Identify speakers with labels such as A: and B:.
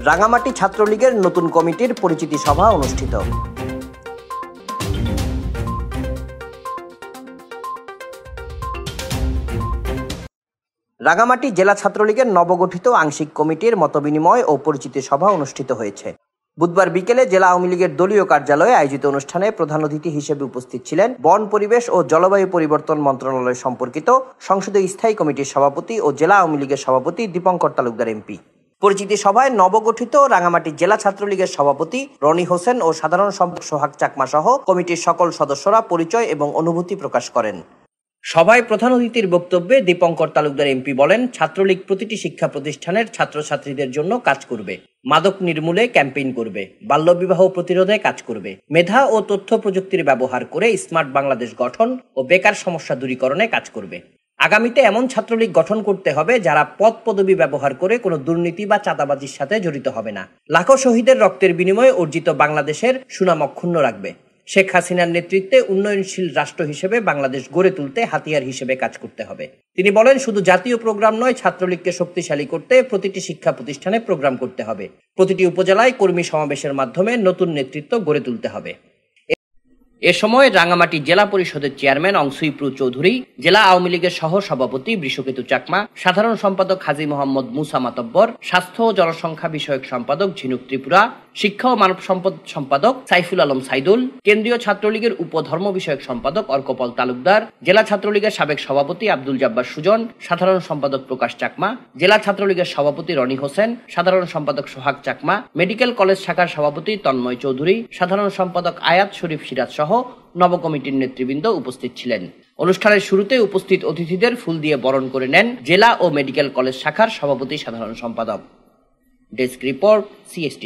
A: রাঙামাটি ছাত্রলীগের নতুন কমিটির পরিচিতি সভা অনুষ্ঠিত। রাঙামাটি জেলা ছাত্রলীগের নবগঠিত আংশিক কমিটির মতবিনিময় ও পরিচিতি সভা অনুষ্ঠিত হয়েছে। বুধবার বিকেলে জেলা আওয়ামী লীগের দলীয় কার্যালয়ে আয়োজিত অনুষ্ঠানে প্রধান অতিথি হিসেবে উপস্থিত ছিলেন বন, পরিবেশ ও জলবায়ু পরিবর্তন মন্ত্রণালয় সম্পর্কিত সংসদীয় স্থায়ী কমিটির সভাপতি ও জেলা আওয়ামী লীগের সভাপতি দীপঙ্কর তালুকদার এমপি। পরিচিতি সভায় নবগঠিত রাঙামাটি জেলা ছাত্রলীগের সভাপতি রনি হোসেন ও সাধারণ সম্পাদক সোহাগ চাকমা সহ কমিটির সকল সদস্যরা পরিচয় এবং অনুভূতি প্রকাশ করেন। সভায় প্রধান অতিথির বক্তব্যে দীপঙ্কর তালুকদার এমপি বলেন, ছাত্রলীগ প্রতিটি শিক্ষা প্রতিষ্ঠানের ছাত্রছাত্রীদের জন্য কাজ করবে, মাদক নির্মূলে ক্যাম্পেইন করবে, বাল্যবিবাহ প্রতিরোধে কাজ করবে, মেধা ও তথ্য প্রযুক্তির ব্যবহার করে স্মার্ট বাংলাদেশ গঠন ও বেকার সমস্যা দূরীকরণে কাজ করবে। আগামীতে এমন ছাত্রলীগ গঠন করতে হবে যারা পদ পদবি ব্যবহার করে কোনো দুর্নীতি বা চাঁদাবাজির সাথে জড়িত হবে না। লাখো শহীদের রক্তের বিনিময়ে অর্জিত বাংলাদেশের সুনাম অক্ষুণ্ণ রাখবে। শেখ হাসিনার নেতৃত্বে উন্নয়নশীল রাষ্ট্র হিসেবে বাংলাদেশ গড়ে তুলতে হাতিয়ার হিসেবে কাজ করতে হবে। তিনি বলেন, শুধু জাতীয় প্রোগ্রাম নয়, ছাত্রলীগকে শক্তিশালী করতে প্রতিটি শিক্ষা প্রতিষ্ঠানে প্রোগ্রাম করতে হবে। প্রতিটি উপজেলায় কর্মী সমাবেশের মাধ্যমে নতুন নেতৃত্ব গড়ে তুলতে হবে। এ সময় রাঙামাটি জেলা পরিষদের চেয়ারম্যান অংশুইপ্রু চৌধুরী, জেলা আওয়ামী লীগের সহ সভাপতি বৃষকেতু চাকমা, সাধারণ সম্পাদক হাজী মোহাম্মদ মুসা মাতব্বর, স্বাস্থ্য ও জনসংখ্যা বিষয়ক সম্পাদক ঝিনুক ত্রিপুরা, শিক্ষা ও মানব সম্পদ সম্পাদক সাইফুল আলম সাইদুল, কেন্দ্রীয় ছাত্রলীগের উপধর্ম বিষয়ক সম্পাদক অর্কপল তালুকদার, জেলা ছাত্রলীগের সাবেক সভাপতি আব্দুল জব্বার সুজন, সাধারণ সম্পাদক প্রকাশ চাকমা, জেলা ছাত্রলীগের সভাপতি রনি হোসেন, সাধারণ সম্পাদক সোহাগ চাকমা, মেডিকেল কলেজ শাখার সভাপতি তন্ময় চৌধুরী, সাধারণ সম্পাদক আয়াত শরীফ সিরাজ সহ নব কমিটির নেতৃবৃন্দ উপস্থিত ছিলেন। অনুষ্ঠানের শুরুতে উপস্থিত অতিথিদের ফুল দিয়ে বরণ করে নেন জেলা ও মেডিকেল কলেজ শাখার সভাপতি সাধারণ সম্পাদক। Desk report, CST।